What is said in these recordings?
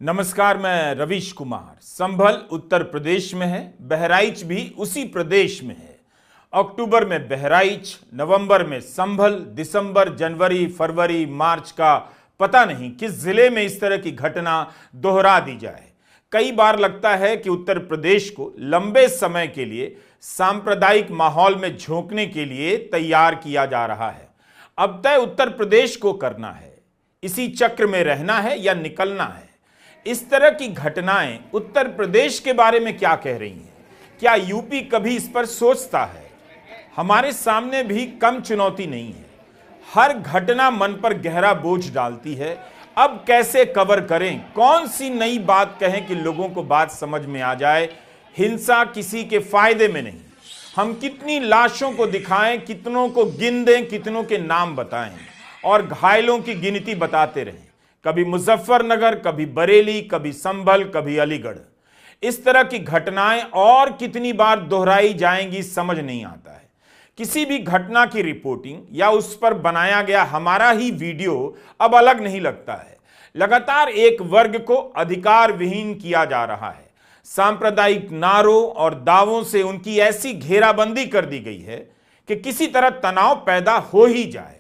नमस्कार, मैं रवीश कुमार। संभल उत्तर प्रदेश में है, बहराइच भी उसी प्रदेश में है। अक्टूबर में बहराइच, नवंबर में संभल, दिसंबर, जनवरी, फरवरी, मार्च का पता नहीं किस जिले में इस तरह की घटना दोहरा दी जाए। कई बार लगता है कि उत्तर प्रदेश को लंबे समय के लिए सांप्रदायिक माहौल में झोंकने के लिए तैयार किया जा रहा है। अब तय उत्तर प्रदेश को करना है, इसी चक्र में रहना है या निकलना है। इस तरह की घटनाएं उत्तर प्रदेश के बारे में क्या कह रही हैं? क्या यूपी कभी इस पर सोचता है? हमारे सामने भी कम चुनौती नहीं है। हर घटना मन पर गहरा बोझ डालती है। अब कैसे कवर करें, कौन सी नई बात कहें कि लोगों को बात समझ में आ जाए। हिंसा किसी के फायदे में नहीं। हम कितनी लाशों को दिखाएं, कितनों को गिन दें, कितनों के नाम बताएं और घायलों की गिनती बताते रहें। कभी मुजफ्फरनगर, कभी बरेली, कभी संभल, कभी अलीगढ़। इस तरह की घटनाएं और कितनी बार दोहराई जाएंगी समझ नहीं आता है। किसी भी घटना की रिपोर्टिंग या उस पर बनाया गया हमारा ही वीडियो अब अलग नहीं लगता है। लगातार एक वर्ग को अधिकार विहीन किया जा रहा है। सांप्रदायिक नारों और दावों से उनकी ऐसी घेराबंदी कर दी गई है कि किसी तरह तनाव पैदा हो ही जाए,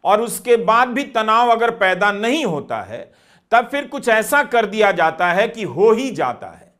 और उसके बाद भी तनाव अगर पैदा नहीं होता है तब फिर कुछ ऐसा कर दिया जाता है कि हो ही जाता है।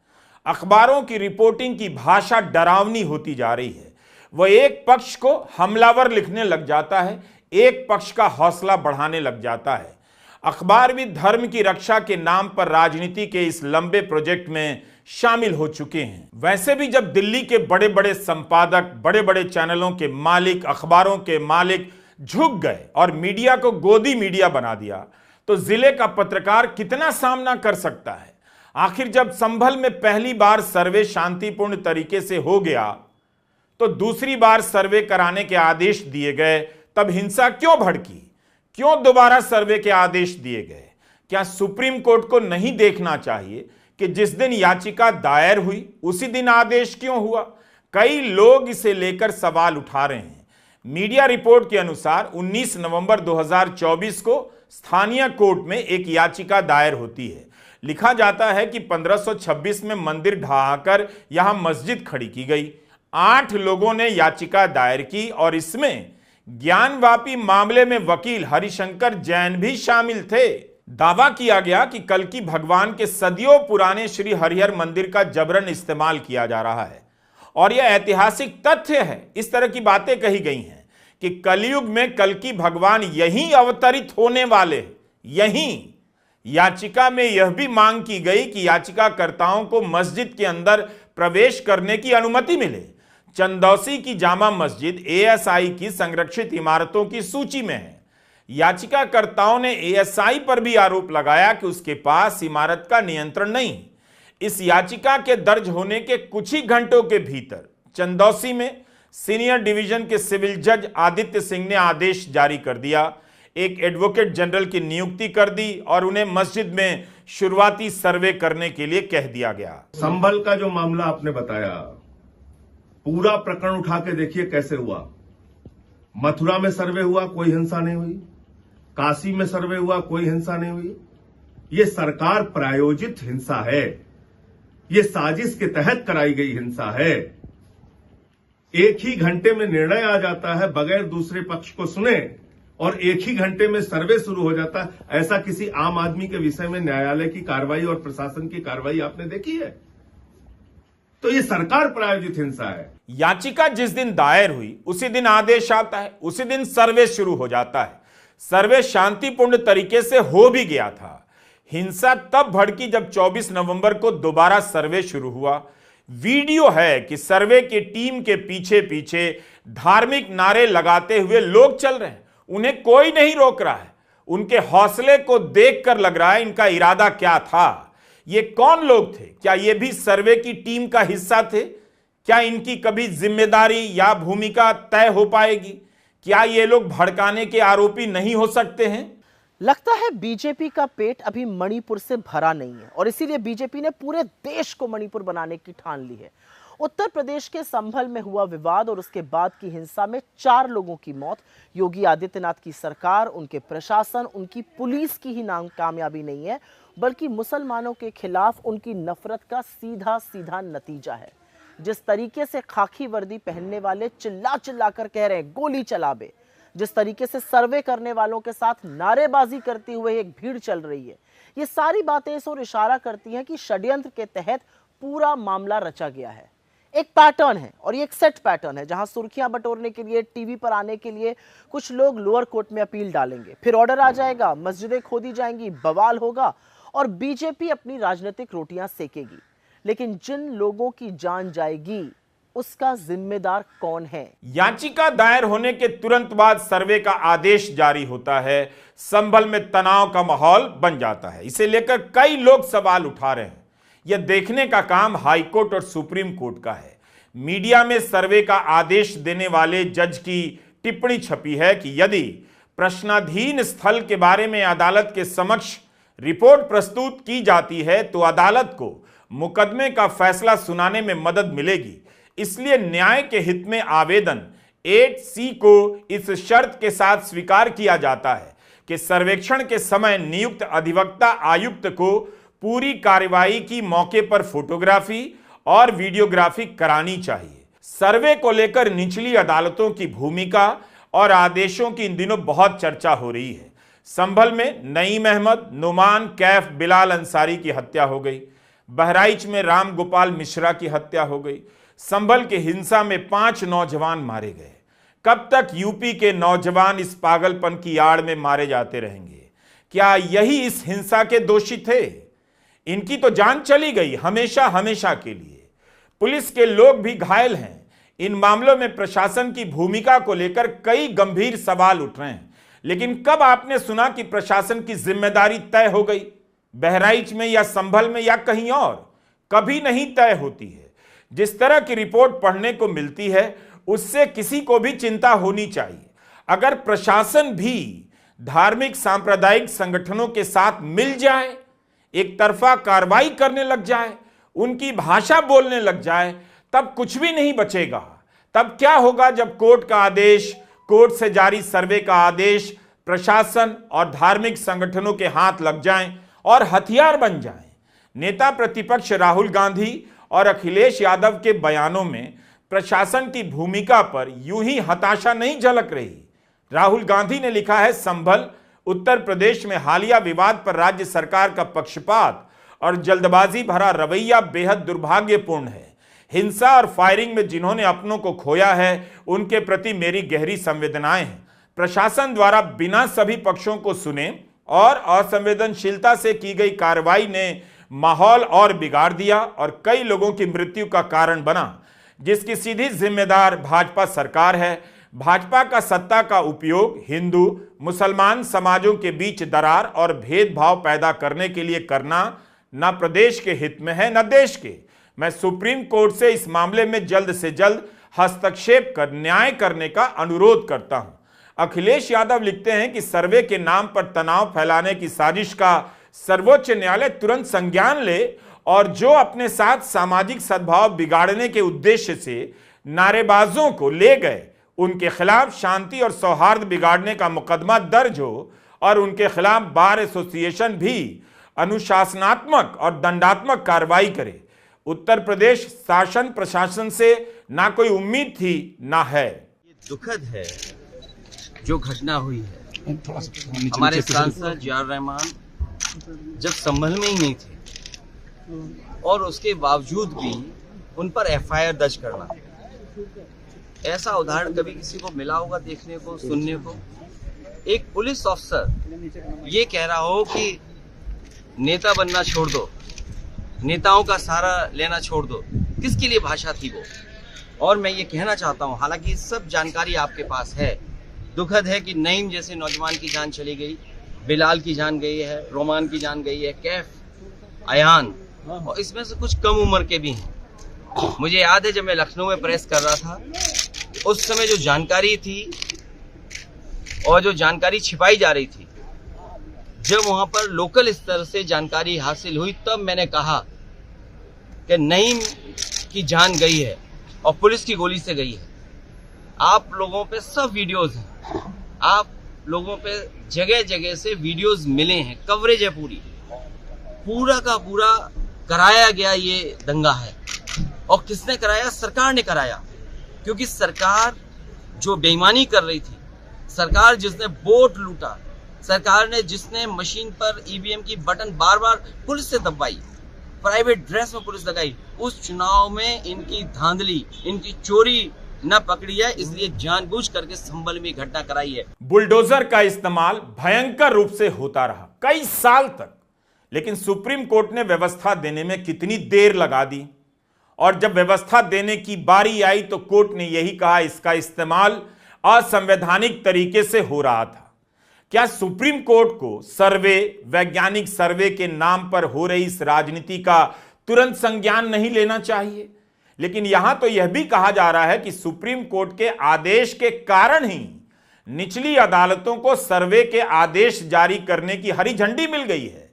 अखबारों की रिपोर्टिंग की भाषा डरावनी होती जा रही है। वह एक पक्ष को हमलावर लिखने लग जाता है, एक पक्ष का हौसला बढ़ाने लग जाता है। अखबार भी धर्म की रक्षा के नाम पर राजनीति के इस लंबे प्रोजेक्ट में शामिल हो चुके हैं। वैसे भी जब दिल्ली के बड़े बड़े संपादक, बड़े बड़े चैनलों के मालिक, अखबारों के मालिक झुक गए और मीडिया को गोदी मीडिया बना दिया, तो जिले का पत्रकार कितना सामना कर सकता है? आखिर जब संभल में पहली बार सर्वे शांतिपूर्ण तरीके से हो गया तो दूसरी बार सर्वे कराने के आदेश दिए गए, तब हिंसा क्यों भड़की? क्यों दोबारा सर्वे के आदेश दिए गए? क्या सुप्रीम कोर्ट को नहीं देखना चाहिए कि जिस दिन याचिका दायर हुई उसी दिन आदेश क्यों हुआ? कई लोग इसे लेकर सवाल उठा रहे हैं। मीडिया रिपोर्ट के अनुसार 19 नवंबर 2024 को स्थानीय कोर्ट में एक याचिका दायर होती है। लिखा जाता है कि 1526 में मंदिर ढहाकर यहां मस्जिद खड़ी की गई। 8 लोगों ने याचिका दायर की और इसमें ज्ञानवापी मामले में वकील हरिशंकर जैन भी शामिल थे। दावा किया गया कि कल्कि भगवान के सदियों पुराने श्री हरिहर मंदिर का जबरन इस्तेमाल किया जा रहा है और यह ऐतिहासिक तथ्य है। इस तरह की बातें कही गई हैं कि कलयुग में कल्कि भगवान यहीं अवतरित होने वाले हैं। यहीं याचिका में यह भी मांग की गई कि याचिकाकर्ताओं को मस्जिद के अंदर प्रवेश करने की अनुमति मिले। चंदौसी की जामा मस्जिद एएसआई की संरक्षित इमारतों की सूची में है। याचिकाकर्ताओं ने एएसआई पर भी आरोप लगाया कि उसके पास इमारत का नियंत्रण नहीं। इस याचिका के दर्ज होने के कुछ ही घंटों के भीतर चंदौसी में सीनियर डिवीजन के सिविल जज आदित्य सिंह ने आदेश जारी कर दिया, एक एडवोकेट जनरल की नियुक्ति कर दी और उन्हें मस्जिद में शुरुआती सर्वे करने के लिए कह दिया गया। संभल का जो मामला आपने बताया, पूरा प्रकरण उठा के देखिए कैसे हुआ। मथुरा में सर्वे हुआ, कोई हिंसा नहीं हुई। काशी में सर्वे हुआ, कोई हिंसा नहीं हुई। ये सरकार प्रायोजित हिंसा है, ये साजिश के तहत कराई गई हिंसा है। एक ही घंटे में निर्णय आ जाता है बगैर दूसरे पक्ष को सुने, और एक ही घंटे में सर्वे शुरू हो जाता है। ऐसा किसी आम आदमी के विषय में न्यायालय की कार्रवाई और प्रशासन की कार्रवाई आपने देखी है? तो ये सरकार प्रायोजित हिंसा है। याचिका जिस दिन दायर हुई उसी दिन आदेश आता है, उसी दिन सर्वे शुरू हो जाता है। सर्वे शांतिपूर्ण तरीके से हो भी गया था। हिंसा तब भड़की जब 24 नवंबर को दोबारा सर्वे शुरू हुआ। वीडियो है कि सर्वे की टीम के पीछे पीछे धार्मिक नारे लगाते हुए लोग चल रहे हैं। उन्हें कोई नहीं रोक रहा है। उनके हौसले को देखकर लग रहा है इनका इरादा क्या था। ये कौन लोग थे? क्या ये भी सर्वे की टीम का हिस्सा थे? क्या इनकी कभी जिम्मेदारी या भूमिका तय हो पाएगी? क्या ये लोग भड़काने के आरोपी नहीं हो सकते हैं? लगता है बीजेपी का पेट अभी मणिपुर से भरा नहीं है और इसीलिए बीजेपी ने पूरे देश को मणिपुर बनाने की ठान ली है। उत्तर प्रदेश के संभल में हुआ विवाद और उसके बाद की हिंसा में 4 लोगों की मौत। योगी आदित्यनाथ की सरकार, उनके प्रशासन, उनकी पुलिस की ही नाकामयाबी नहीं है, बल्कि मुसलमानों के खिलाफ उनकी नफरत का सीधा सीधा नतीजा है। जिस तरीके से खाकी वर्दी पहनने वाले चिल्ला चिल्ला कर कह रहे हैं गोली चला बे, जिस तरीके से सर्वे करने वालों के साथ नारेबाजी करते हुए एक भीड़ चल रही है, ये सारी बातें इस ओर इशारा करती हैं कि षड्यंत्र के तहत पूरा मामला रचा गया है। एक पैटर्न है और ये एक सेट पैटर्न है, जहां सुर्खियां बटोरने के लिए, टीवी पर आने के लिए कुछ लोग लोअर कोर्ट में अपील डालेंगे, फिर ऑर्डर आ जाएगा, मस्जिदें खोदी जाएंगी, बवाल होगा और बीजेपी अपनी राजनीतिक रोटियां सेकेगी। लेकिन जिन लोगों की जान जाएगी उसका जिम्मेदार कौन है? याचिका दायर होने के तुरंत बाद सर्वे का आदेश जारी होता है। संभल में तनाव का माहौल बन जाता है। इसे लेकर कई लोग सवाल उठा रहे हैं। यह देखने का काम हाईकोर्ट और सुप्रीम कोर्ट का है। मीडिया में सर्वे का आदेश देने वाले जज की टिप्पणी छपी है कि यदि प्रश्नाधीन स्थल के बारे में अदालत के समक्ष रिपोर्ट प्रस्तुत की जाती है तो अदालत को मुकदमे का फैसला सुनाने में मदद मिलेगी। इसलिए न्याय के हित में आवेदन 8C को इस शर्त के साथ स्वीकार किया जाता है कि सर्वेक्षण के समय नियुक्त अधिवक्ता आयुक्त को पूरी कार्रवाई की मौके पर फोटोग्राफी और वीडियोग्राफी करानी चाहिए। सर्वे को लेकर निचली अदालतों की भूमिका और आदेशों की इन दिनों बहुत चर्चा हो रही है। संभल में नईम अहमद, नुमान, कैफ, बिलाल अंसारी की हत्या हो गई। बहराइच में राम गोपाल मिश्रा की हत्या हो गई। संभल के हिंसा में 5 नौजवान मारे गए। कब तक यूपी के नौजवान इस पागलपन की आड़ में मारे जाते रहेंगे? क्या यही इस हिंसा के दोषी थे? इनकी तो जान चली गई हमेशा हमेशा के लिए। पुलिस के लोग भी घायल हैं। इन मामलों में प्रशासन की भूमिका को लेकर कई गंभीर सवाल उठ रहे हैं। लेकिन कब आपने सुना कि प्रशासन की जिम्मेदारी तय हो गई? बहराइच में या संभल में या कहीं और? कभी नहीं तय होती है। जिस तरह की रिपोर्ट पढ़ने को मिलती है उससे किसी को भी चिंता होनी चाहिए। अगर प्रशासन भी धार्मिक सांप्रदायिक संगठनों के साथ मिल जाए, एक तरफा कार्रवाई करने लग जाए, उनकी भाषा बोलने लग जाए, तब कुछ भी नहीं बचेगा। तब क्या होगा जब कोर्ट का आदेश, कोर्ट से जारी सर्वे का आदेश प्रशासन और धार्मिक संगठनों के हाथ लग जाएं और हथियार बन जाएं। नेता प्रतिपक्ष राहुल गांधी और अखिलेश यादव के बयानों में प्रशासन की भूमिका पर यूं ही हताशा नहीं झलक रही। राहुल गांधी ने लिखा है, संभल उत्तर प्रदेश में हालिया विवाद पर राज्य सरकार का पक्षपात और जल्दबाजी भरा रवैया बेहद दुर्भाग्यपूर्ण है। हिंसा और फायरिंग में जिन्होंने अपनों को खोया है उनके प्रति मेरी गहरी संवेदनाएं हैं। प्रशासन द्वारा बिना सभी पक्षों को सुने और असंवेदनशीलता से की गई कार्रवाई ने माहौल और बिगाड़ दिया और कई लोगों की मृत्यु का कारण बना, जिसकी सीधी जिम्मेदार भाजपा सरकार है। भाजपा का सत्ता का उपयोग हिंदू मुसलमान समाजों के बीच दरार और भेदभाव पैदा करने के लिए करना न प्रदेश के हित में है न देश के। मैं सुप्रीम कोर्ट से इस मामले में जल्द से जल्द हस्तक्षेप कर न्याय करने का अनुरोध करता हूं। अखिलेश यादव लिखते हैं कि सर्वे के नाम पर तनाव फैलाने की साजिश का सर्वोच्च न्यायालय तुरंत संज्ञान ले और जो अपने साथ सामाजिक सद्भाव बिगाड़ने के उद्देश्य से नारेबाजों को ले गए उनके खिलाफ शांति और सौहार्द बिगाड़ने का मुकदमा दर्ज हो और उनके खिलाफ बार एसोसिएशन भी अनुशासनात्मक और दंडात्मक कार्रवाई करे। उत्तर प्रदेश शासन प्रशासन से ना कोई उम्मीद थी ना है। ये दुखद है जो घटना हुई है। हमारे सांसद जियाउर रहमान जब संभल में ही नहीं थे और उसके बावजूद भी उन पर एफआईआर दर्ज करना, ऐसा उदाहरण कभी किसी को मिला होगा देखने को, सुनने को? एक पुलिस अफसर ये कह रहा हो कि नेता बनना छोड़ दो, नेताओं का सहारा लेना छोड़ दो। किसके लिए भाषा थी वो? और मैं ये कहना चाहता हूँ, हालांकि सब जानकारी आपके पास है, दुखद है कि नईम जैसे नौजवान की जान चली गई, बिलाल की जान गई है, रोमान की जान गई है, कैफ, अयान, और इसमें से कुछ कम उम्र के भी हैं। मुझे याद है जब मैं लखनऊ में प्रेस कर रहा था उस समय जो जानकारी थी और जो जानकारी छिपाई जा रही थी, जब वहां पर लोकल स्तर से जानकारी हासिल हुई तब मैंने कहा कि नईम की जान गई है और पुलिस की गोली से गई है। आप लोगों पे सब वीडियोस हैं, आप लोगों पे जगह जगह से वीडियोस मिले हैं, कवरेज है पूरी। पूरा का पूरा कराया गया ये दंगा है। और किसने कराया? सरकार ने कराया, क्योंकि सरकार जो बेईमानी कर रही थी, सरकार जिसने वोट लूटा, सरकार ने जिसने मशीन पर ईवीएम की बटन बार बार पुलिस से दबाई, प्राइवेट ड्रेस में पुलिस लगाई, उस चुनाव में इनकी धांधली, इनकी चोरी न पकड़ी है, इसलिए जानबूझ करके संभल में घटना कराई है। बुलडोजर का इस्तेमाल भयंकर रूप से होता रहा कई साल तक, लेकिन सुप्रीम कोर्ट ने व्यवस्था देने में कितनी देर लगा दी, और जब व्यवस्था देने की बारी आई तो कोर्ट ने यही कहा इसका इस्तेमाल असंवैधानिक तरीके से हो रहा था। क्या सुप्रीम कोर्ट को सर्वे, वैज्ञानिक सर्वे के नाम पर हो रही इस राजनीति का तुरंत संज्ञान नहीं लेना चाहिए? लेकिन यहां तो यह भी कहा जा रहा है कि सुप्रीम कोर्ट के आदेश के कारण ही निचली अदालतों को सर्वे के आदेश जारी करने की हरी झंडी मिल गई है।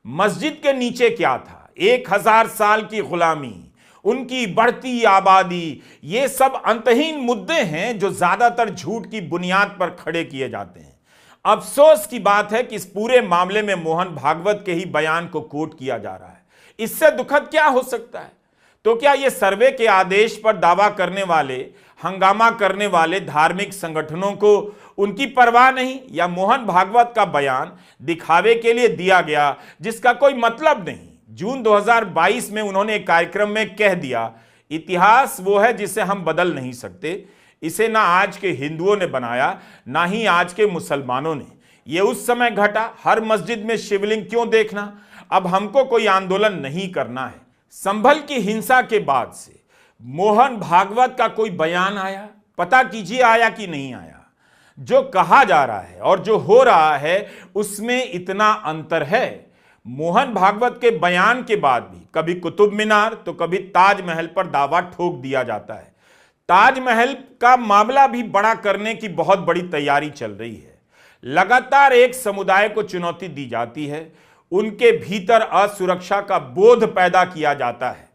मस्जिद के नीचे क्या था? 1000 साल की गुलामी, उनकी बढ़ती आबादी, ये सब अंतहीन मुद्दे हैं जो ज्यादातर झूठ की बुनियाद पर खड़े किए जाते हैं। अफसोस की बात है कि इस पूरे मामले में मोहन भागवत के ही बयान को कोट किया जा रहा है। इससे दुखद क्या हो सकता है? तो क्या ये सर्वे के आदेश पर दावा करने वाले, हंगामा करने वाले धार्मिक संगठनों को उनकी परवाह नहीं, या मोहन भागवत का बयान दिखावे के लिए दिया गया जिसका कोई मतलब नहीं? जून 2022 में उन्होंने एक कार्यक्रम में कह दिया, इतिहास वो है जिसे हम बदल नहीं सकते, इसे ना आज के हिंदुओं ने बनाया ना ही आज के मुसलमानों ने। ये उस समय घटा, हर मस्जिद में शिवलिंग क्यों देखना? अब हमको कोई आंदोलन नहीं करना है। संभल की हिंसा के बाद से मोहन भागवत का कोई बयान आया? पता कीजिए आया कि नहीं आया। जो कहा जा रहा है और जो हो रहा है उसमें इतना अंतर है। मोहन भागवत के बयान के बाद भी कभी कुतुब मीनार तो कभी ताजमहल पर दावा ठोक दिया जाता है। ताजमहल का मामला भी बड़ा करने की बहुत बड़ी तैयारी चल रही है। लगातार एक समुदाय को चुनौती दी जाती है, उनके भीतर असुरक्षा का बोध पैदा किया जाता है।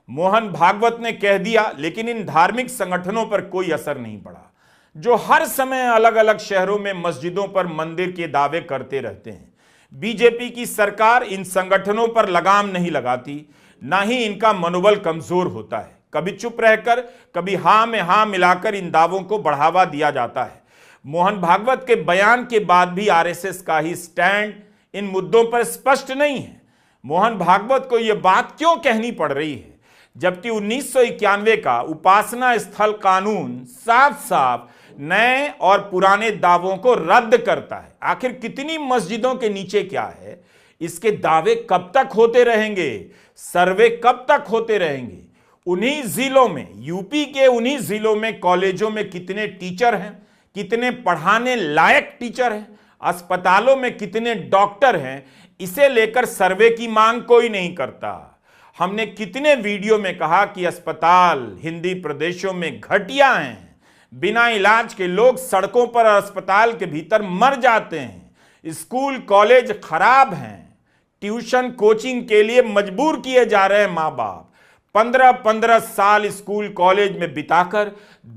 मोहन भागवत ने कह दिया, लेकिन इन धार्मिक संगठनों पर कोई असर नहीं पड़ा, जो हर समय अलग अलग शहरों में मस्जिदों पर मंदिर के दावे करते रहते हैं। बीजेपी की सरकार इन संगठनों पर लगाम नहीं लगाती, ना ही इनका मनोबल कमजोर होता है। कभी चुप रहकर, कभी हां में हां मिलाकर इन दावों को बढ़ावा दिया जाता है। मोहन भागवत के बयान के बाद भी आरएसएस का ही स्टैंड इन मुद्दों पर स्पष्ट नहीं है। मोहन भागवत को यह बात क्यों कहनी पड़ रही है, जबकि 1991 का उपासना स्थल कानून साफ साफ नए और पुराने दावों को रद्द करता है। आखिर कितनी मस्जिदों के नीचे क्या है? इसके दावे कब तक होते रहेंगे? सर्वे कब तक होते रहेंगे? उन्हीं जिलों में, यूपी के उन्हीं जिलों में कॉलेजों में कितने टीचर हैं, कितने पढ़ाने लायक टीचर हैं, अस्पतालों में कितने डॉक्टर हैं, इसे लेकर सर्वे की मांग कोई नहीं करता। हमने कितने वीडियो में कहा कि अस्पताल हिंदी प्रदेशों में घटिया हैं, बिना इलाज के लोग सड़कों पर अस्पताल के भीतर मर जाते हैं, स्कूल कॉलेज खराब हैं, ट्यूशन कोचिंग के लिए मजबूर किए जा रहे हैं माँ बाप। 15-15 साल स्कूल कॉलेज में बिताकर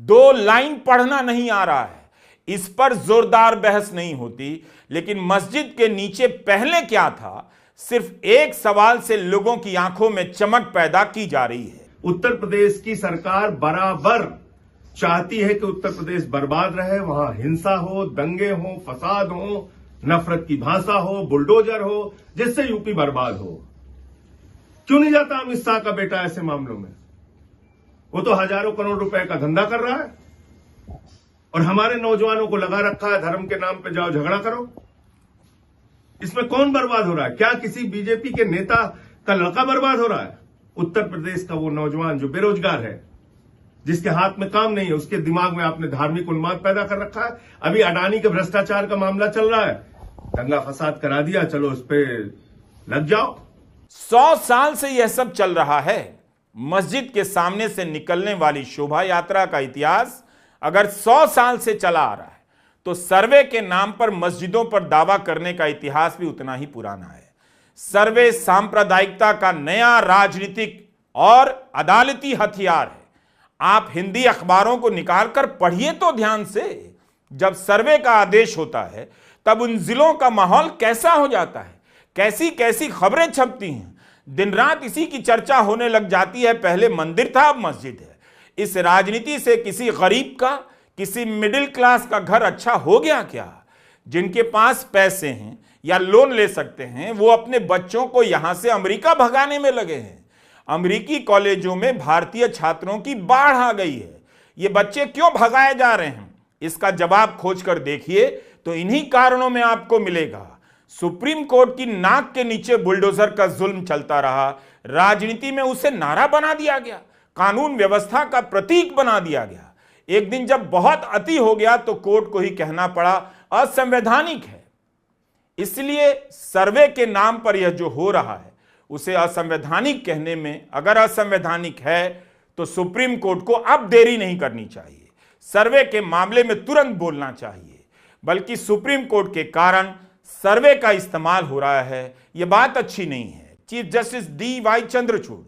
2 लाइन पढ़ना नहीं आ रहा है। इस पर जोरदार बहस नहीं होती, लेकिन मस्जिद के नीचे पहले क्या था, सिर्फ एक सवाल से लोगों की आंखों में चमक पैदा की जा रही है। उत्तर प्रदेश की सरकार बराबर चाहती है कि उत्तर प्रदेश बर्बाद रहे, वहां हिंसा हो, दंगे हो, फसाद हो, नफरत की भाषा हो, बुलडोजर हो, जिससे यूपी बर्बाद हो। क्यों नहीं जाता अमित शाह का बेटा ऐसे मामलों में? वो तो हजारों करोड़ रुपए का धंधा कर रहा है और हमारे नौजवानों को लगा रखा है धर्म के नाम पे जाओ झगड़ा करो। इसमें कौन बर्बाद हो रहा है? क्या किसी बीजेपी के नेता का लड़का बर्बाद हो रहा है? उत्तर प्रदेश का वो नौजवान जो बेरोजगार है, जिसके हाथ में काम नहीं है, उसके दिमाग में आपने धार्मिक उन्माद पैदा कर रखा है। अभी अडानी के भ्रष्टाचार का मामला चल रहा है, दंगा फसाद करा दिया, चलो उस पे लग जाओ। 100 साल से यह सब चल रहा है। मस्जिद के सामने से निकलने वाली शोभा यात्रा का इतिहास अगर 100 साल से चला आ रहा है, तो सर्वे के नाम पर मस्जिदों पर दावा करने का इतिहास भी उतना ही पुराना है। सर्वे सांप्रदायिकता का नया राजनीतिक और अदालती हथियार है। आप हिंदी अखबारों को निकालकर पढ़िए तो ध्यान से। जब सर्वे का आदेश होता है तब उन जिलों का माहौल कैसा हो जाता है, कैसी कैसी खबरें छपती हैं, दिन रात इसी की चर्चा होने लग जाती है। पहले मंदिर था, अब मस्जिद है। इस राजनीति से किसी गरीब का, किसी मिडिल क्लास का घर अच्छा हो गया क्या? जिनके पास पैसे हैं या लोन ले सकते हैं, वो अपने बच्चों को यहां से अमेरिका भगाने में लगे हैं। अमेरिकी कॉलेजों में भारतीय छात्रों की बाढ़ आ गई है। ये बच्चे क्यों भगाए जा रहे हैं? इसका जवाब खोजकर देखिए तो इन्हीं कारणों में आपको मिलेगा। सुप्रीम कोर्ट की नाक के नीचे बुलडोजर का जुल्म चलता रहा, राजनीति में उसे नारा बना दिया गया, कानून व्यवस्था का प्रतीक बना दिया गया। एक दिन जब बहुत अति हो गया तो कोर्ट को ही कहना पड़ा असंवैधानिक है। इसलिए सर्वे के नाम पर यह जो हो रहा है उसे असंवैधानिक कहने में, अगर असंवैधानिक है तो सुप्रीम कोर्ट को अब देरी नहीं करनी चाहिए, सर्वे के मामले में तुरंत बोलना चाहिए। बल्कि सुप्रीम कोर्ट के कारण सर्वे का इस्तेमाल हो रहा है, यह बात अच्छी नहीं है। चीफ जस्टिस DY चंद्रचूड़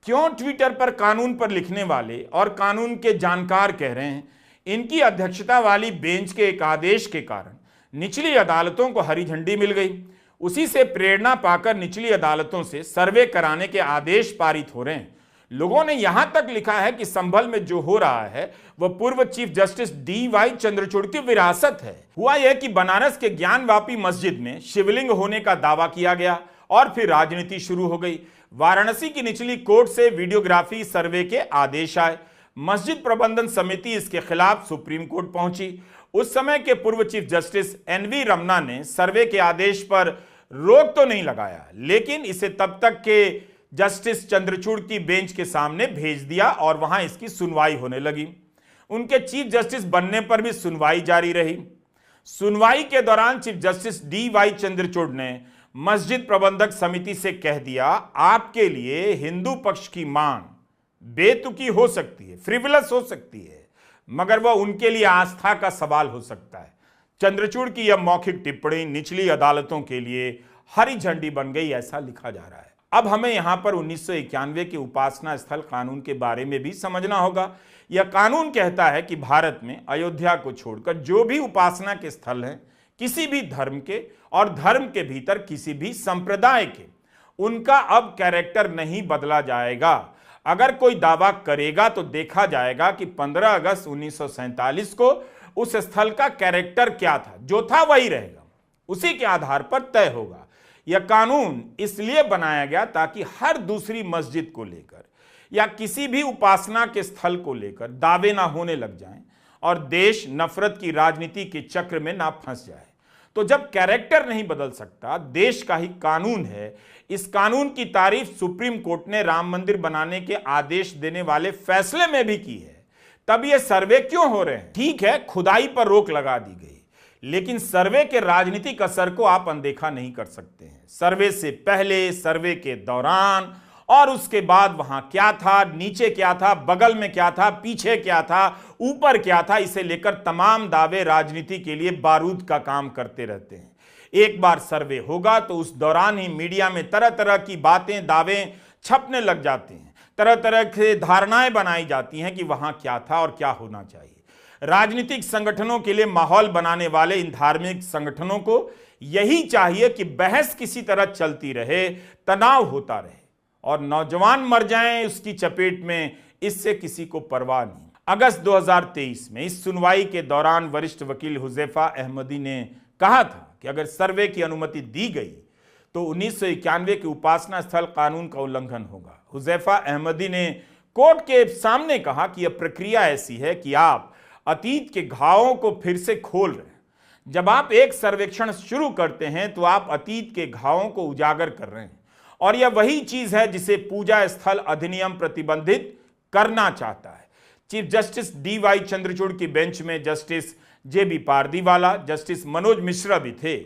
क्यों ट्विटर पर कानून पर लिखने वाले और कानून के जानकार कह रहे हैं, इनकी अध्यक्षता वाली बेंच के एक आदेश के कारण निचली अदालतों को हरी झंडी मिल गई। उसी से प्रेरणा पाकर निचली अदालतों से सर्वे कराने के आदेश पारित हो रहे हैं। लोगों ने यहां तक लिखा है कि संभल में जो हो रहा है वह पूर्व चीफ जस्टिस DY चंद्रचूड़ की विरासत है। हुआ यह कि बनारस के ज्ञानवापी मस्जिद में शिवलिंग होने का दावा किया गया और फिर राजनीति शुरू हो गई। वाराणसी की निचली कोर्ट से वीडियोग्राफी सर्वे के आदेश आए। मस्जिद प्रबंधन समिति इसके खिलाफ सुप्रीम कोर्ट पहुंची। उस समय के पूर्व चीफ जस्टिस NV रमना ने सर्वे के आदेश पर रोक तो नहीं लगाया, लेकिन इसे तब तक के जस्टिस चंद्रचूड़ की बेंच के सामने भेज दिया और वहां इसकी सुनवाई होने लगी। उनके चीफ जस्टिस बनने पर भी सुनवाई जारी रही। सुनवाई के दौरान चीफ जस्टिस DY चंद्रचूड़ ने मस्जिद प्रबंधक समिति से कह दिया, आपके लिए हिंदू पक्ष की मांग बेतुकी हो सकती है, फ्रिवलस हो सकती है, मगर वह उनके लिए आस्था का सवाल हो सकता है। चंद्रचूड़ की यह मौखिक टिप्पणी निचली अदालतों के लिए हरी झंडी बन गई, ऐसा लिखा जा रहा है। अब हमें यहां पर 1991 के उपासना स्थल कानून के बारे में भी समझना होगा। यह कानून कहता है कि भारत में अयोध्या को छोड़कर जो भी उपासना के स्थल हैं, किसी भी धर्म के और धर्म के भीतर किसी भी संप्रदाय के, उनका अब कैरेक्टर नहीं बदला जाएगा। अगर कोई दावा करेगा तो देखा जाएगा कि 15 अगस्त 1947 को उस स्थल का कैरेक्टर क्या था, जो था वही रहेगा, उसी के आधार पर तय होगा। यह कानून इसलिए बनाया गया ताकि हर दूसरी मस्जिद को लेकर या किसी भी उपासना के स्थल को लेकर दावे ना होने लग जाएं और देश नफरत की राजनीति के चक्र में ना फंस जाए। तो जब कैरेक्टर नहीं बदल सकता, देश का ही कानून है। इस कानून की तारीफ सुप्रीम कोर्ट ने राम मंदिर बनाने के आदेश देने वाले फैसले में भी की है। तब ये सर्वे क्यों हो रहे हैं? ठीक है, खुदाई पर रोक लगा दी गई, लेकिन सर्वे के राजनीतिक असर को आप अनदेखा नहीं कर सकते हैं। सर्वे से पहले, सर्वे के दौरान और उसके बाद वहां क्या था, नीचे क्या था, बगल में क्या था, पीछे क्या था, ऊपर क्या था, इसे लेकर तमाम दावे राजनीति के लिए बारूद का काम करते रहते हैं। एक बार सर्वे होगा तो उस दौरान ही मीडिया में तरह तरह की बातें, दावे छपने लग जाते हैं, तरह तरह की धारणाएं बनाई जाती हैं कि वहां क्या था और क्या होना चाहिए। राजनीतिक संगठनों के लिए माहौल बनाने वाले इन धार्मिक संगठनों को यही चाहिए कि बहस किसी तरह चलती रहे, तनाव होता रहे और नौजवान मर जाएं उसकी चपेट में, इससे किसी को परवाह नहीं। अगस्त 2023 में इस सुनवाई के दौरान वरिष्ठ वकील हुजैफा अहमदी ने कहा था कि अगर सर्वे की अनुमति दी गई तो 1991 के उपासना स्थल कानून का उल्लंघन होगा। हुजैफा अहमदी ने कोर्ट के सामने कहा कि यह प्रक्रिया ऐसी है कि आप अतीत के घावों को फिर से खोल रहे हैं। जब आप एक सर्वेक्षण शुरू करते हैं तो आप अतीत के घावों को उजागर कर रहे हैं और यह वही चीज है जिसे पूजा स्थल अधिनियम प्रतिबंधित करना चाहता है। चीफ जस्टिस DY चंद्रचूड़ की बेंच में justice JB Pardiwala, justice Manoj Mishra भी थे।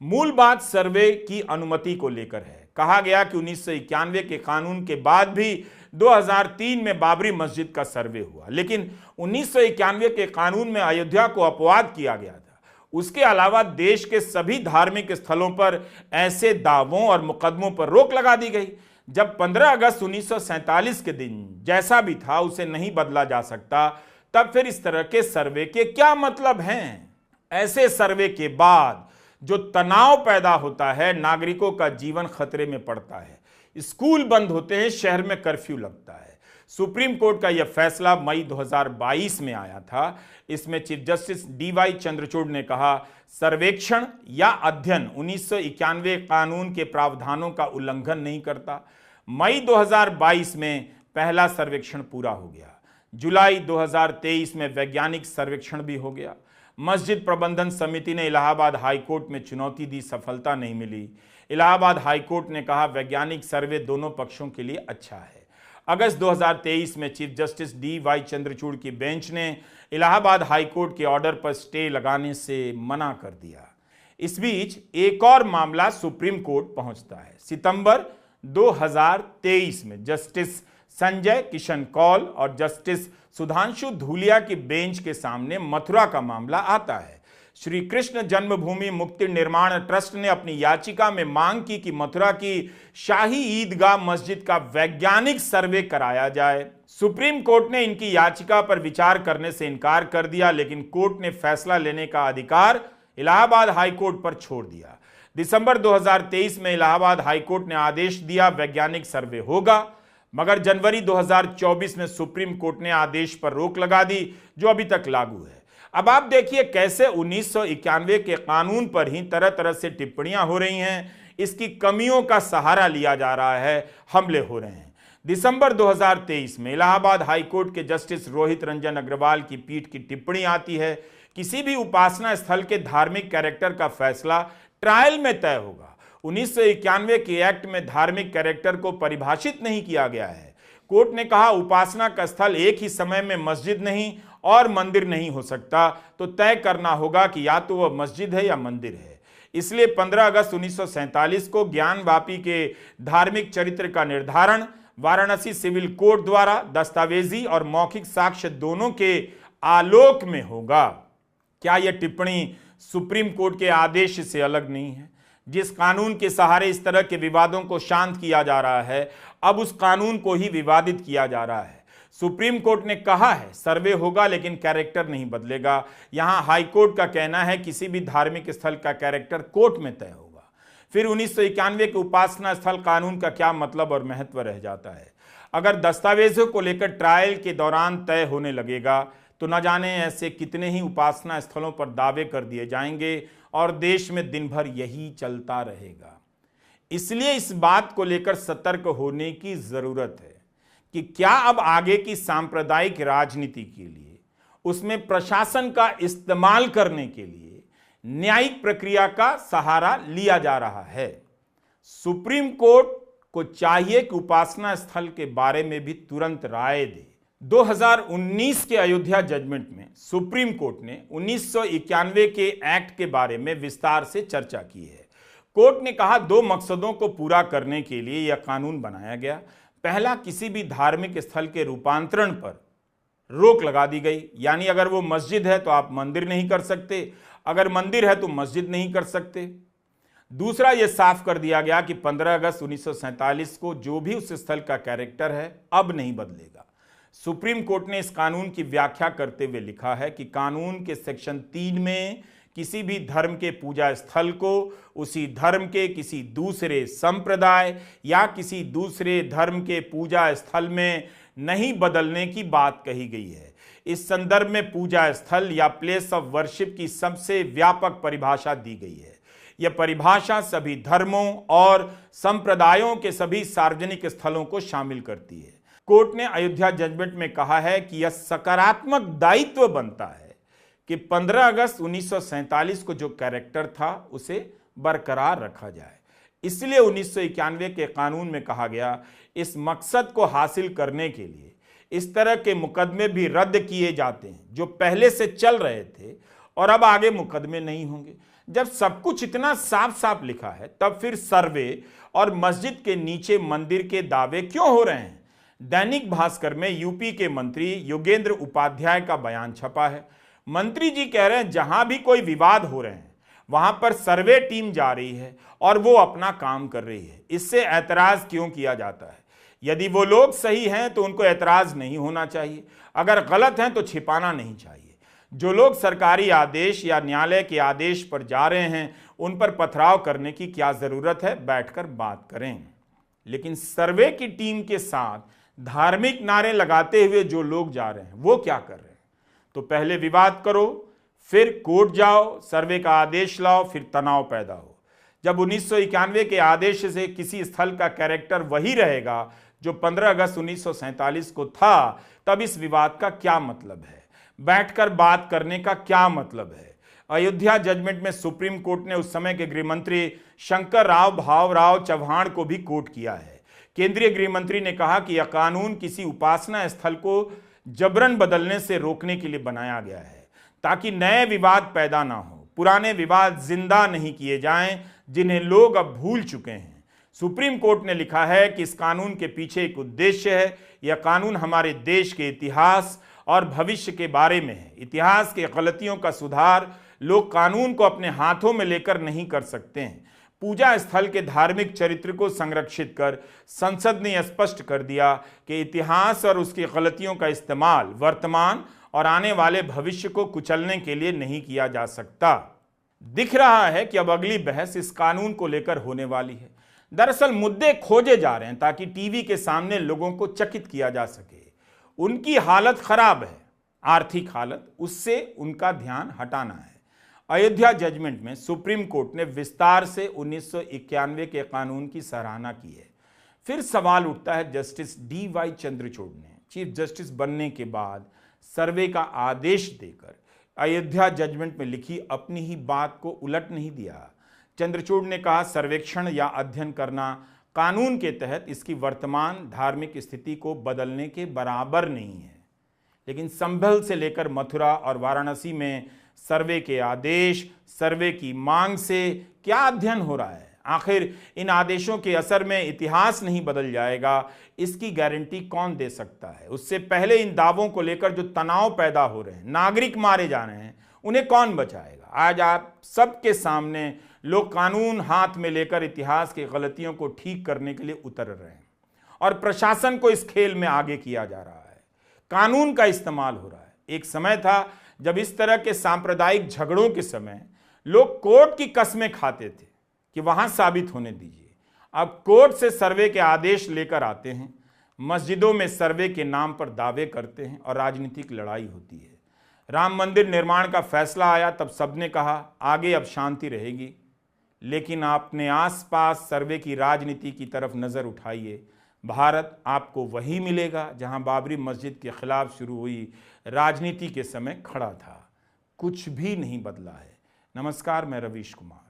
मूल बात सर्वे की अनुमति को लेकर है। कहा गया कि 1991 के कानून के बाद भी 2003 में बाबरी मस्जिद का सर्वे हुआ, लेकिन 1991 के कानून में अयोध्या को अपवाद किया गया था। उसके अलावा देश के सभी धार्मिक स्थलों पर ऐसे दावों और मुकदमों पर रोक लगा दी गई। जब 15 अगस्त 1947 के दिन जैसा भी था उसे नहीं बदला जा सकता, तब फिर इस तरह के सर्वे के क्या मतलब हैं? ऐसे सर्वे के बाद जो तनाव पैदा होता है, नागरिकों का जीवन खतरे में पड़ता है, स्कूल बंद होते हैं, शहर में कर्फ्यू लगता है। सुप्रीम कोर्ट का यह फैसला मई 2022 में आया था। इसमें चीफ जस्टिस DY चंद्रचूड़ ने कहा, सर्वेक्षण या अध्ययन 1991 कानून के प्रावधानों का उल्लंघन नहीं करता। मई 2022 में पहला सर्वेक्षण पूरा हो गया। जुलाई 2023 में वैज्ञानिक सर्वेक्षण भी हो गया। मस्जिद प्रबंधन समिति ने इलाहाबाद हाईकोर्ट में चुनौती दी, सफलता नहीं मिली। इलाहाबाद हाईकोर्ट ने कहा वैज्ञानिक सर्वे दोनों पक्षों के लिए अच्छा है। अगस्त 2023 में चीफ जस्टिस DY चंद्रचूड़ की बेंच ने इलाहाबाद हाईकोर्ट के ऑर्डर पर स्टे लगाने से मना कर दिया। इस बीच एक और मामला सुप्रीम कोर्ट पहुंचता है। सितंबर 2023 में जस्टिस संजय किशन कौल और जस्टिस सुधांशु धूलिया की बेंच के सामने मथुरा का मामला आता है। श्री कृष्ण जन्मभूमि मुक्ति निर्माण ट्रस्ट ने अपनी याचिका में मांग की कि मथुरा की शाही ईदगाह मस्जिद का वैज्ञानिक सर्वे कराया जाए। सुप्रीम कोर्ट ने इनकी याचिका पर विचार करने से इनकार कर दिया, लेकिन कोर्ट ने फैसला लेने का अधिकार इलाहाबाद हाईकोर्ट पर छोड़ दिया। दिसंबर 2023 में इलाहाबाद हाईकोर्ट ने आदेश दिया वैज्ञानिक सर्वे होगा, मगर जनवरी 2024 में सुप्रीम कोर्ट ने आदेश पर रोक लगा दी, जो अभी तक लागू है। अब आप देखिए कैसे 1991 के कानून पर ही तरह तरह से टिप्पणियां हो रही हैं, इसकी कमियों का सहारा लिया जा रहा है, हमले हो रहे हैं। दिसंबर 2023 में इलाहाबाद हाईकोर्ट के जस्टिस रोहित रंजन अग्रवाल की पीठ की टिप्पणी आती है, किसी भी उपासना स्थल के धार्मिक कैरेक्टर का फैसला ट्रायल में तय होगा। 1991 के एक्ट में धार्मिक कैरेक्टर को परिभाषित नहीं किया गया है। कोर्ट ने कहा उपासना का स्थल एक ही समय में मस्जिद नहीं और मंदिर नहीं हो सकता, तो तय करना होगा कि या तो वह मस्जिद है या मंदिर है। इसलिए 15 अगस्त 1947 को ज्ञानवापी के धार्मिक चरित्र का निर्धारण वाराणसी सिविल कोर्ट द्वारा दस्तावेजी और मौखिक साक्ष्य दोनों के आलोक में होगा। क्या यह टिप्पणी सुप्रीम कोर्ट के आदेश से अलग नहीं है? जिस कानून के सहारे इस तरह के विवादों को शांत किया जा रहा है, अब उस कानून को ही विवादित किया जा रहा है। सुप्रीम कोर्ट ने कहा है सर्वे होगा लेकिन कैरेक्टर नहीं बदलेगा। यहां हाई कोर्ट का कहना है किसी भी धार्मिक स्थल का कैरेक्टर कोर्ट में तय होगा। फिर 1991 के उपासना स्थल कानून का क्या मतलब और महत्व रह जाता है? अगर दस्तावेजों को लेकर ट्रायल के दौरान तय होने लगेगा तो न जाने ऐसे कितने ही उपासना स्थलों पर दावे कर दिए जाएंगे और देश में दिन भर यही चलता रहेगा। इसलिए इस बात को लेकर सतर्क होने की जरूरत है कि क्या अब आगे की सांप्रदायिक राजनीति के लिए, उसमें प्रशासन का इस्तेमाल करने के लिए न्यायिक प्रक्रिया का सहारा लिया जा रहा है। सुप्रीम कोर्ट को चाहिए कि उपासना स्थल के बारे में भी तुरंत राय दे। 2019 के अयोध्या जजमेंट में सुप्रीम कोर्ट ने 1991 के एक्ट के बारे में विस्तार से चर्चा की है। कोर्ट ने कहा 2 मकसदों को पूरा करने के लिए यह कानून बनाया गया। पहला, किसी भी धार्मिक स्थल के रूपांतरण पर रोक लगा दी गई, यानी अगर वो मस्जिद है तो आप मंदिर नहीं कर सकते, अगर मंदिर है तो मस्जिद नहीं कर सकते। दूसरा, यह साफ कर दिया गया कि 15 अगस्त 1947 को जो भी उस स्थल का कैरेक्टर है अब नहीं बदलेगा। सुप्रीम कोर्ट ने इस कानून की व्याख्या करते हुए लिखा है कि कानून के सेक्शन 3 में किसी भी धर्म के पूजा स्थल को उसी धर्म के किसी दूसरे संप्रदाय या किसी दूसरे धर्म के पूजा स्थल में नहीं बदलने की बात कही गई है। इस संदर्भ में पूजा स्थल या प्लेस ऑफ वर्शिप की सबसे व्यापक परिभाषा दी गई है। यह परिभाषा सभी धर्मों और संप्रदायों के सभी सार्वजनिक स्थलों को शामिल करती है। कोर्ट ने अयोध्या जजमेंट में कहा है कि यह सकारात्मक दायित्व बनता है कि 15 अगस्त 1947 को जो कैरेक्टर था उसे बरकरार रखा जाए। इसलिए 1991 के कानून में कहा गया, इस मकसद को हासिल करने के लिए इस तरह के मुकदमे भी रद्द किए जाते हैं जो पहले से चल रहे थे और अब आगे मुकदमे नहीं होंगे। जब सब कुछ इतना साफ साफ लिखा है तब फिर सर्वे और मस्जिद के नीचे मंदिर के दावे क्यों हो रहे हैं? दैनिक भास्कर में यूपी के मंत्री योगेंद्र उपाध्याय का बयान छपा है। मंत्री जी कह रहे हैं जहां भी कोई विवाद हो रहे हैं वहां पर सर्वे टीम जा रही है और वो अपना काम कर रही है, इससे ऐतराज क्यों किया जाता है? यदि वो लोग सही हैं तो उनको ऐतराज नहीं होना चाहिए, अगर गलत हैं तो छिपाना नहीं चाहिए। जो लोग सरकारी आदेश या न्यायालय के आदेश पर जा रहे हैं उन पर पथराव करने की क्या जरूरत है, बैठकर बात करें। लेकिन सर्वे की टीम के साथ धार्मिक नारे लगाते हुए जो लोग जा रहे हैं वो क्या कर रहे हैं? तो पहले विवाद करो, फिर कोर्ट जाओ, सर्वे का आदेश लाओ, फिर तनाव पैदा हो। जब 1991 के आदेश से किसी स्थल का कैरेक्टर वही रहेगा जो 15 अगस्त 1947 को था, तब इस विवाद का क्या मतलब है? बैठकर बात करने का क्या मतलब है? अयोध्या जजमेंट में सुप्रीम कोर्ट ने उस समय के गृह मंत्री शंकर राव भावराव चौहान को भी कोट किया है। केंद्रीय गृह मंत्री ने कहा कि यह कानून किसी उपासना स्थल को जबरन बदलने से रोकने के लिए बनाया गया है ताकि नए विवाद पैदा ना हो, पुराने विवाद जिंदा नहीं किए जाएं जिन्हें लोग अब भूल चुके हैं। सुप्रीम कोर्ट ने लिखा है कि इस कानून के पीछे एक उद्देश्य है। यह कानून हमारे देश के इतिहास और भविष्य के बारे में है। इतिहास के गलतियों का सुधार लोग कानून को अपने हाथों में लेकर नहीं कर सकते हैं। पूजा स्थल के धार्मिक चरित्र को संरक्षित कर संसद ने स्पष्ट कर दिया कि इतिहास और उसकी गलतियों का इस्तेमाल वर्तमान और आने वाले भविष्य को कुचलने के लिए नहीं किया जा सकता। दिख रहा है कि अब अगली बहस इस कानून को लेकर होने वाली है। दरअसल मुद्दे खोजे जा रहे हैं ताकि टीवी के सामने लोगों को चकित किया जा सके। उनकी हालत खराब है, आर्थिक हालत, उससे उनका ध्यान हटाना है। अयोध्या जजमेंट में सुप्रीम कोर्ट ने विस्तार से 1991 के कानून की सराहना की है। फिर सवाल उठता है, जस्टिस DY चंद्रचूड़ ने चीफ जस्टिस बनने के बाद सर्वे का आदेश देकर अयोध्या जजमेंट में लिखी अपनी ही बात को उलट नहीं दिया। चंद्रचूड़ ने कहा, सर्वेक्षण या अध्ययन करना कानून के तहत इसकी वर्तमान धार्मिक स्थिति को बदलने के बराबर नहीं है। लेकिन संभल से लेकर मथुरा और वाराणसी में सर्वे के आदेश, सर्वे की मांग से क्या अध्ययन हो रहा है? आखिर इन आदेशों के असर में इतिहास नहीं बदल जाएगा, इसकी गारंटी कौन दे सकता है? उससे पहले इन दावों को लेकर जो तनाव पैदा हो रहे हैं, नागरिक मारे जा रहे हैं, उन्हें कौन बचाएगा? आज आप सबके सामने लोग कानून हाथ में लेकर इतिहास की गलतियों को ठीक करने के लिए उतर रहे हैं और प्रशासन को इस खेल में आगे किया जा रहा है। कानून का इस्तेमाल हो रहा है। एक समय था जब इस तरह के सांप्रदायिक झगड़ों के समय लोग कोर्ट की कस्में खाते थे कि वहां साबित होने दीजिए। अब कोर्ट से सर्वे के आदेश लेकर आते हैं, मस्जिदों में सर्वे के नाम पर दावे करते हैं और राजनीतिक लड़ाई होती है। राम मंदिर निर्माण का फैसला आया तब सबने कहा आगे अब शांति रहेगी, लेकिन आपने आसपास सर्वे की राजनीति की तरफ नजर उठाइए, भारत आपको वही मिलेगा जहां बाबरी मस्जिद के खिलाफ शुरू हुई राजनीति के समय खड़ा था। कुछ भी नहीं बदला है। नमस्कार, मैं रवीश कुमार।